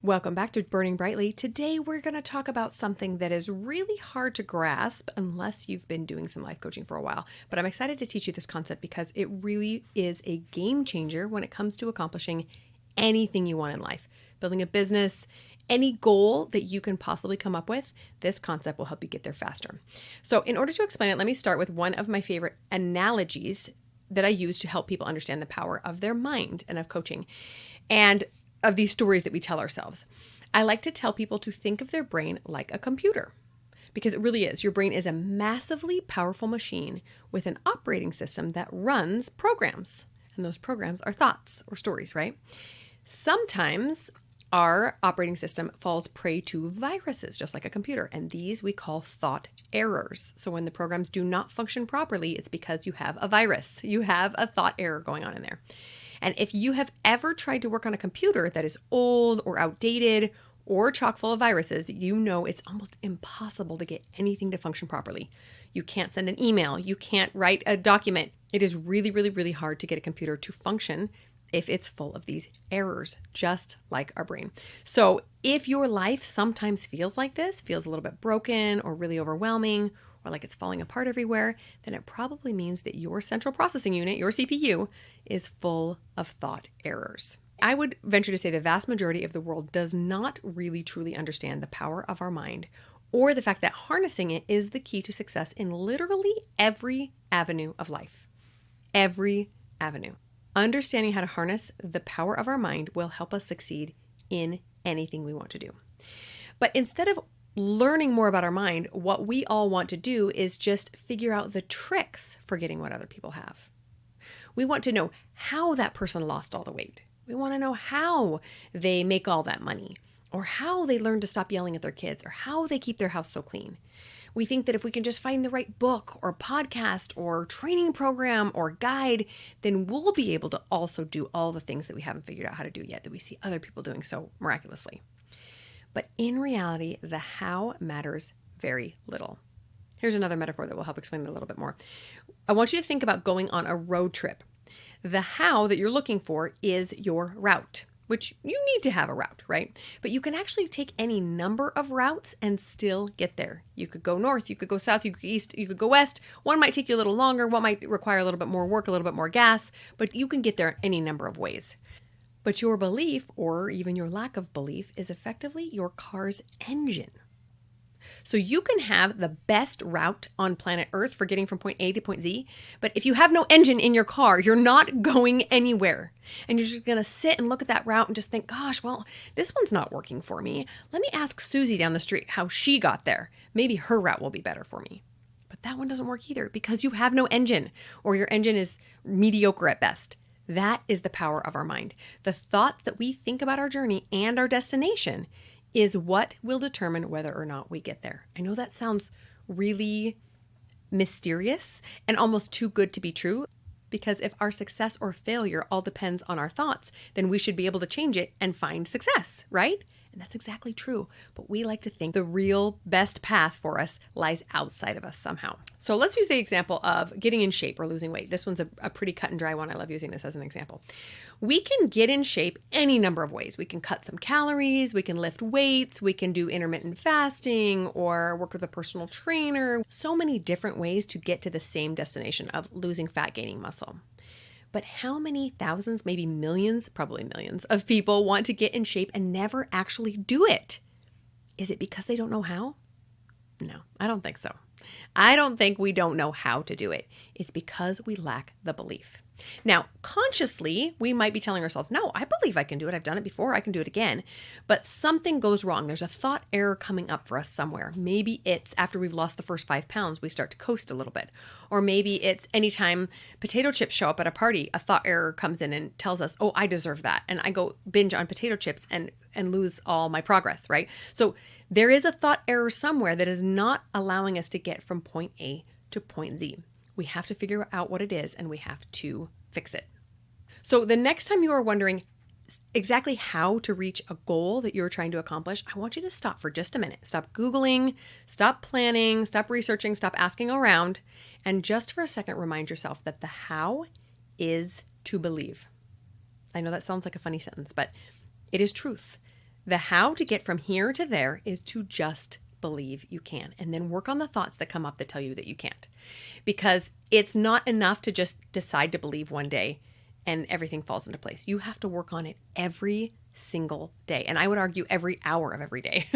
Welcome back to Burning Brightly. Today we're going to talk about something that is really hard to grasp unless you've been doing some life coaching for a while. But I'm excited to teach you this concept because it really is a game changer when it comes to accomplishing anything you want in life. Building a business, any goal that you can possibly come up with, this concept will help you get there faster. So in order to explain it, let me start with one of my favorite analogies that I use to help people understand the power of their mind and of coaching. And of these stories that we tell ourselves. I like to tell people to think of their brain like a computer because it really is. Your brain is a massively powerful machine with an operating system that runs programs. And those programs are thoughts or stories, right? Sometimes our operating system falls prey to viruses, just like a computer. And these we call thought errors. So when the programs do not function properly, it's because you have a virus. You have a thought error going on in there. And if you have ever tried to work on a computer that is old or outdated or chock full of viruses, you know it's almost impossible to get anything to function properly. You can't send an email. You can't write a document. It is really, really, really hard to get a computer to function if it's full of these errors, just like our brain. So if your life sometimes feels like this, feels a little bit broken or really overwhelming, or like it's falling apart everywhere, then it probably means that your central processing unit, your CPU, is full of thought errors. I would venture to say the vast majority of the world does not really truly understand the power of our mind or the fact that harnessing it is the key to success in literally every avenue of life. Every avenue. Understanding how to harness the power of our mind will help us succeed in anything we want to do. But instead of learning more about our mind, what we all want to do is just figure out the tricks for getting what other people have. We want to know how that person lost all the weight. We want to know how they make all that money, or how they learn to stop yelling at their kids, or how they keep their house so clean. We think that if we can just find the right book or podcast or training program or guide, then we'll be able to also do all the things that we haven't figured out how to do yet, that we see other people doing so miraculously. But in reality, the how matters very little. Here's another metaphor that will help explain it a little bit more. I want you to think about going on a road trip. The how that you're looking for is your route, which you need to have a route, right? But you can actually take any number of routes and still get there. You could go north, you could go south, you could go east, you could go west. One might take you a little longer, one might require a little bit more work, a little bit more gas, but you can get there any number of ways. But your belief, or even your lack of belief, is effectively your car's engine. So you can have the best route on planet Earth for getting from point A to point Z, but if you have no engine in your car, you're not going anywhere. And you're just going to sit and look at that route and just think, gosh, well, this one's not working for me. Let me ask Susie down the street how she got there. Maybe her route will be better for me. But that one doesn't work either because you have no engine, or your engine is mediocre at best. That is the power of our mind. The thoughts that we think about our journey and our destination is what will determine whether or not we get there. I know that sounds really mysterious and almost too good to be true, because if our success or failure all depends on our thoughts, then we should be able to change it and find success, right? And that's exactly true. But we like to think the real best path for us lies outside of us somehow. So let's use the example of getting in shape or losing weight. This one's a pretty cut and dry one. I love using this as an example. We can get in shape any number of ways. We can cut some calories, we can lift weights, we can do intermittent fasting or work with a personal trainer. So many different ways to get to the same destination of losing fat, gaining muscle. But how many thousands, maybe millions, probably millions of people want to get in shape and never actually do it? Is it because they don't know how? No, I don't think so. I don't think we don't know how to do it. It's because we lack the belief. Now, consciously, we might be telling ourselves, no, I believe I can do it. I've done it before. I can do it again. But something goes wrong. There's a thought error coming up for us somewhere. Maybe it's after we've lost the first 5 pounds, we start to coast a little bit. Or maybe it's anytime potato chips show up at a party, a thought error comes in and tells us, oh, I deserve that. And I go binge on potato chips and lose all my progress, right? So there is a thought error somewhere that is not allowing us to get from point A to point Z. We have to figure out what it is and we have to fix it. So the next time you are wondering exactly how to reach a goal that you're trying to accomplish, I want you to stop for just a minute. Stop Googling, stop planning, stop researching, stop asking around, and just for a second remind yourself that the how is to believe. I know that sounds like a funny sentence, but it is truth. The how to get from here to there is to just believe you can, and then work on the thoughts that come up that tell you that you can't. Because it's not enough to just decide to believe one day and everything falls into place. You have to work on it every single day. And I would argue every hour of every day,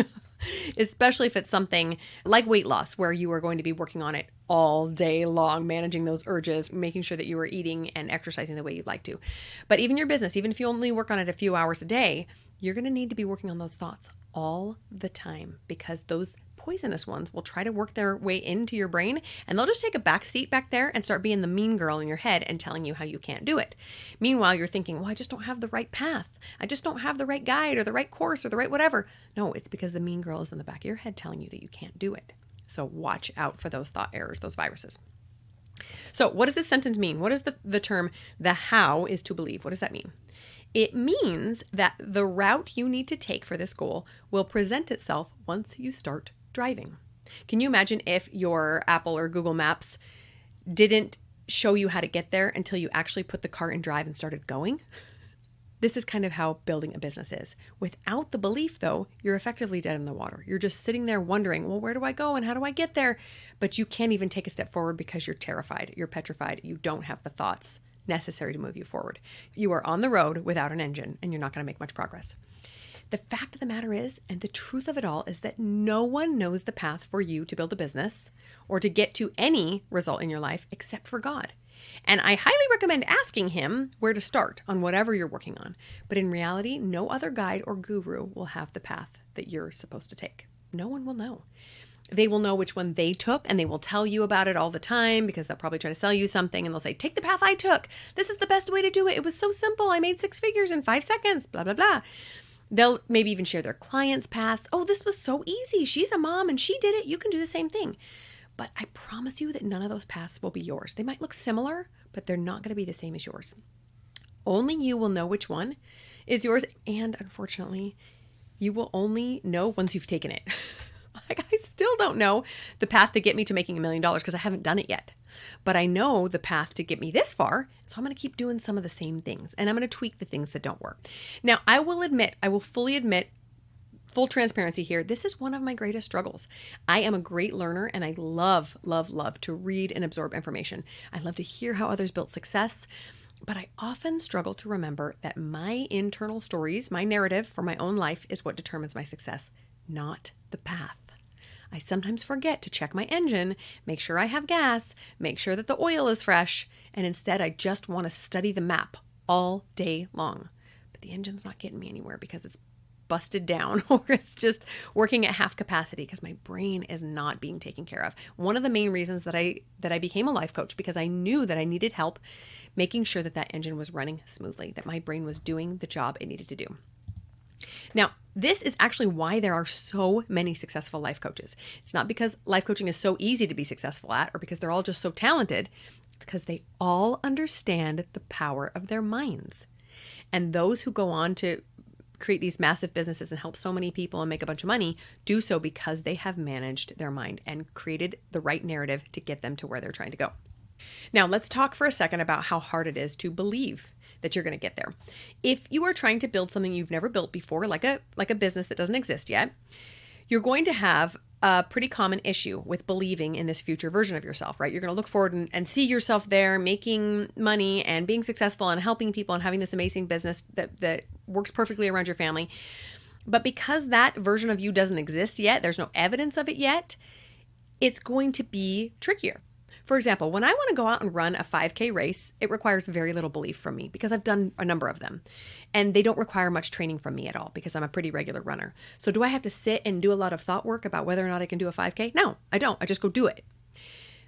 especially if it's something like weight loss, where you are going to be working on it all day long, managing those urges, making sure that you are eating and exercising the way you'd like to. But even your business, even if you only work on it a few hours a day, you're going to need to be working on those thoughts all the time, because those poisonous ones will try to work their way into your brain, and they'll just take a back seat back there and start being the mean girl in your head and telling you how you can't do it. Meanwhile, you're thinking, well, I just don't have the right path. I just don't have the right guide or the right course or the right whatever. No, it's because the mean girl is in the back of your head telling you that you can't do it. So watch out for those thought errors, those viruses. So what does this sentence mean? What is the term, the how is to believe? What does that mean? It means that the route you need to take for this goal will present itself once you start driving. Can you imagine if your Apple or Google Maps didn't show you how to get there until you actually put the car in drive and started going? This is kind of how building a business is. Without the belief, though, you're effectively dead in the water. You're just sitting there wondering, well, where do I go and how do I get there? But you can't even take a step forward because you're terrified. You're petrified. You don't have the thoughts necessary to move you forward. You are on the road without an engine, and you're not going to make much progress. The fact of the matter is, and the truth of it all, is that no one knows the path for you to build a business or to get to any result in your life except for God. And I highly recommend asking him where to start on whatever you're working on. But in reality, no other guide or guru will have the path that you're supposed to take. No one will know. They will know which one they took, and they will tell you about it all the time, because they'll probably try to sell you something and they'll say, take the path I took. This is the best way to do it. It was so simple. I made 6 figures in 5 seconds, blah, blah, blah. They'll maybe even share their clients' paths. Oh, this was so easy. She's a mom and she did it. You can do the same thing. But I promise you that none of those paths will be yours. They might look similar, but they're not going to be the same as yours. Only you will know which one is yours. And unfortunately, you will only know once you've taken it. Like, I still don't know the path to get me to making $1 million because I haven't done it yet. But I know the path to get me this far. So I'm going to keep doing some of the same things, and I'm going to tweak the things that don't work. Now, I will fully admit, full transparency here, this is one of my greatest struggles. I am a great learner, and I love, love, love to read and absorb information. I love to hear how others built success, but I often struggle to remember that my internal stories, my narrative for my own life, is what determines my success, not the path. I sometimes forget to check my engine, make sure I have gas, make sure that the oil is fresh, and instead I just want to study the map all day long. But the engine's not getting me anywhere because it's busted down, or it's just working at half capacity because my brain is not being taken care of. One of the main reasons that I became a life coach, because I knew that I needed help making sure that engine was running smoothly, that my brain was doing the job it needed to do. Now, this is actually why there are so many successful life coaches. It's not because life coaching is so easy to be successful at, or because they're all just so talented. It's because they all understand the power of their minds. And those who go on to create these massive businesses and help so many people and make a bunch of money do so because they have managed their mind and created the right narrative to get them to where they're trying to go. Now, let's talk for a second about how hard it is to believe that you're going to get there. If you are trying to build something you've never built before, like a business that doesn't exist yet, you're going to have a pretty common issue with believing in this future version of yourself, right? You're going to look forward and see yourself there making money and being successful and helping people and having this amazing business that works perfectly around your family. But because that version of you doesn't exist yet, there's no evidence of it yet, it's going to be trickier. For example, when I want to go out and run a 5K race, it requires very little belief from me because I've done a number of them. And they don't require much training from me at all because I'm a pretty regular runner. So do I have to sit and do a lot of thought work about whether or not I can do a 5K? No, I don't. I just go do it.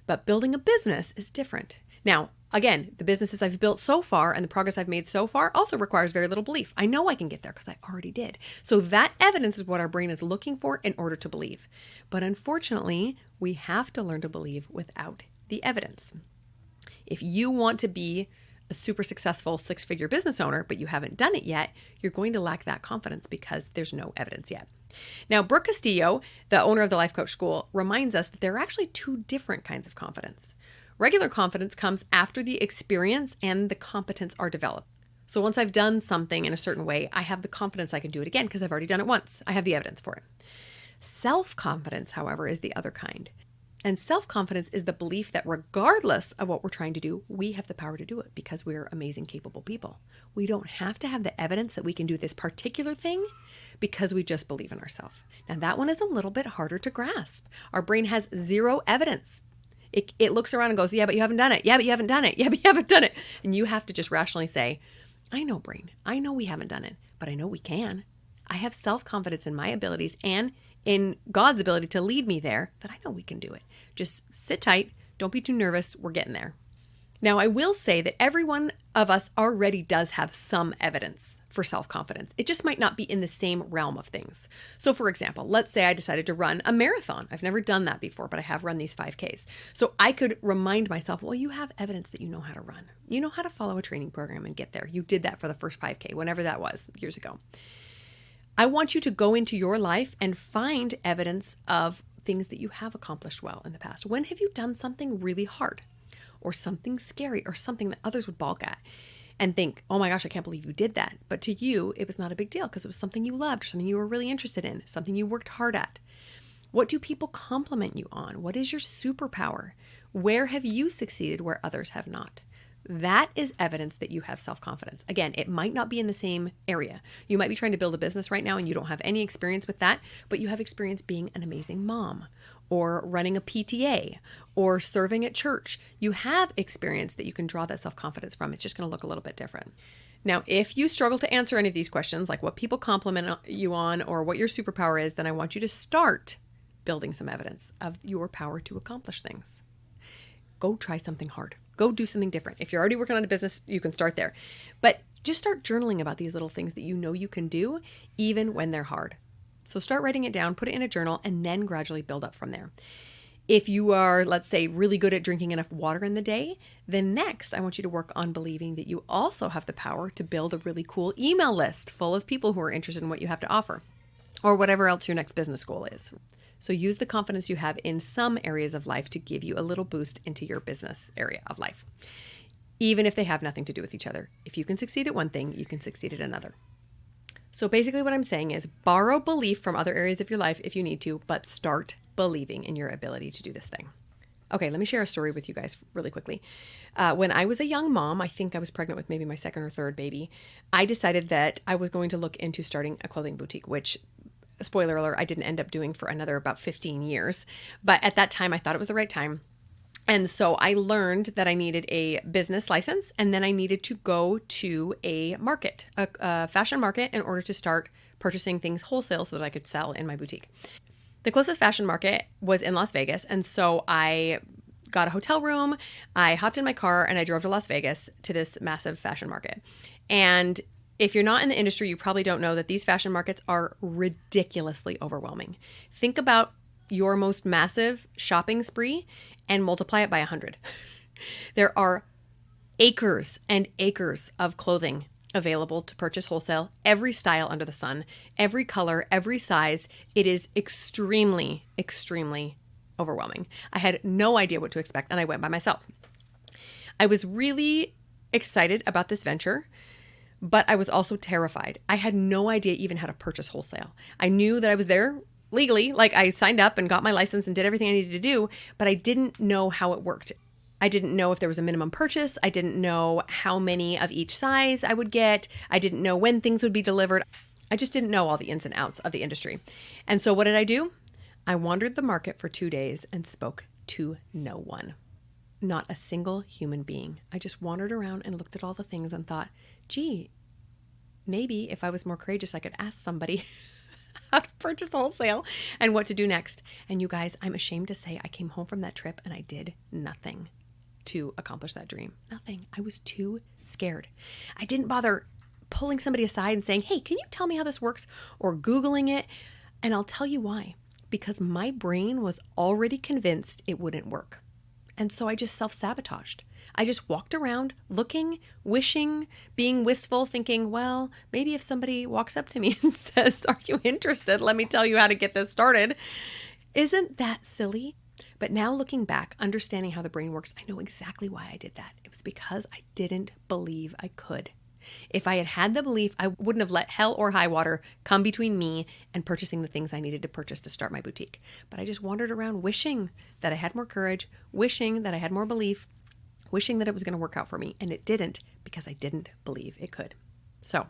But building a business is different. Now, again, the businesses I've built so far and the progress I've made so far also requires very little belief. I know I can get there because I already did. So that evidence is what our brain is looking for in order to believe. But unfortunately, we have to learn to believe without the evidence. If you want to be a super successful 6-figure business owner, but you haven't done it yet, you're going to lack that confidence because there's no evidence yet. Now, Brooke Castillo, the owner of the Life Coach School, reminds us that there are actually 2 different kinds of confidence. Regular confidence comes after the experience and the competence are developed. So once I've done something in a certain way, I have the confidence I can do it again because I've already done it once. I have the evidence for it. Self-confidence, however, is the other kind. And self-confidence is the belief that regardless of what we're trying to do, we have the power to do it because we're amazing, capable people. We don't have to have the evidence that we can do this particular thing because we just believe in ourselves. Now that one is a little bit harder to grasp. Our brain has zero evidence. It looks around and goes, yeah, but you haven't done it. Yeah, but you haven't done it. Yeah, but you haven't done it. And you have to just rationally say, I know, brain. I know we haven't done it, but I know we can. I have self-confidence in my abilities and in God's ability to lead me there that I know we can do it. Just sit tight. Don't be too nervous. We're getting there. Now, I will say that every one of us already does have some evidence for self-confidence. It just might not be in the same realm of things. So for example, let's say I decided to run a marathon. I've never done that before, but I have run these 5Ks. So I could remind myself, well, you have evidence that you know how to run. You know how to follow a training program and get there. You did that for the first 5K, whenever that was, years ago. I want you to go into your life and find evidence of things that you have accomplished well in the past. When have you done something really hard or something scary or something that others would balk at and think, oh my gosh, I can't believe you did that. But to you, it was not a big deal because it was something you loved or something you were really interested in, something you worked hard at. What do people compliment you on? What is your superpower? Where have you succeeded where others have not? That is evidence that you have self-confidence. Again, it might not be in the same area. You might be trying to build a business right now and you don't have any experience with that, but you have experience being an amazing mom or running a PTA or serving at church. You have experience that you can draw that self-confidence from. It's just going to look a little bit different. Now, if you struggle to answer any of these questions, like what people compliment you on or what your superpower is, then I want you to start building some evidence of your power to accomplish things. Go try something hard. Go do something different. If you're already working on a business, you can start there. But just start journaling about these little things that you know you can do, even when they're hard. So start writing it down, put it in a journal, and then gradually build up from there. If you are, let's say, really good at drinking enough water in the day, then next I want you to work on believing that you also have the power to build a really cool email list full of people who are interested in what you have to offer, or whatever else your next business goal is. So use the confidence you have in some areas of life to give you a little boost into your business area of life, even if they have nothing to do with each other. If you can succeed at one thing, you can succeed at another. So basically what I'm saying is borrow belief from other areas of your life if you need to, but start believing in your ability to do this thing. Okay, let me share a story with you guys really quickly. When I was a young mom, I think I was pregnant with maybe my second or third baby, I decided that I was going to look into starting a clothing boutique, which, spoiler alert, I didn't end up doing for another about 15 years. But at that time, I thought it was the right time. And so I learned that I needed a business license, and then I needed to go to a market, a fashion market, in order to start purchasing things wholesale so that I could sell in my boutique. The closest fashion market was in Las Vegas, and so I got a hotel room, I hopped in my car, and I drove to Las Vegas to this massive fashion market. And if you're not in the industry, you probably don't know that these fashion markets are ridiculously overwhelming. Think about your most massive shopping spree and multiply it by 100. There are acres and acres of clothing available to purchase wholesale, every style under the sun, every color, every size. It is extremely, extremely overwhelming. I had no idea what to expect, and I went by myself. I was really excited about this venture, but I was also terrified. I had no idea even how to purchase wholesale. I knew that I was there legally, like I signed up and got my license and did everything I needed to do, but I didn't know how it worked. I didn't know if there was a minimum purchase. I didn't know how many of each size I would get. I didn't know when things would be delivered. I just didn't know all the ins and outs of the industry. And so what did I do? I wandered the market for 2 days and spoke to no one. Not a single human being. I just wandered around and looked at all the things and thought, gee, maybe if I was more courageous, I could ask somebody how to purchase wholesale and what to do next. And you guys, I'm ashamed to say I came home from that trip and I did nothing to accomplish that dream. Nothing. I was too scared. I didn't bother pulling somebody aside and saying, hey, can you tell me how this works? Or Googling it. And I'll tell you why. Because my brain was already convinced it wouldn't work. And so I just self-sabotaged. I just walked around looking, wishing, being wistful, thinking, well, maybe if somebody walks up to me and says, are you interested? Let me tell you how to get this started. Isn't that silly? But now looking back, understanding how the brain works, I know exactly why I did that. It was because I didn't believe I could. If I had had the belief, I wouldn't have let hell or high water come between me and purchasing the things I needed to purchase to start my boutique. But I just wandered around wishing that I had more courage, wishing that I had more belief, wishing that it was going to work out for me. And it didn't, because I didn't believe it could. So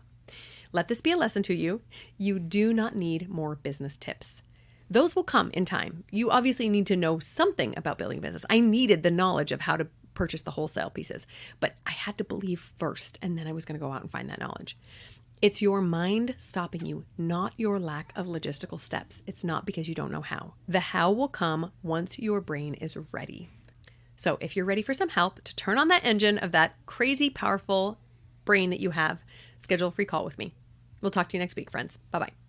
let this be a lesson to you. You do not need more business tips. Those will come in time. You obviously need to know something about building a business. I needed the knowledge of how to purchase the wholesale pieces, but I had to believe first, and then I was going to go out and find that knowledge. It's your mind stopping you, not your lack of logistical steps. It's not because you don't know how. The how will come once your brain is ready. So if you're ready for some help to turn on that engine of that crazy, powerful brain that you have, schedule a free call with me. We'll talk to you next week, friends. Bye-bye.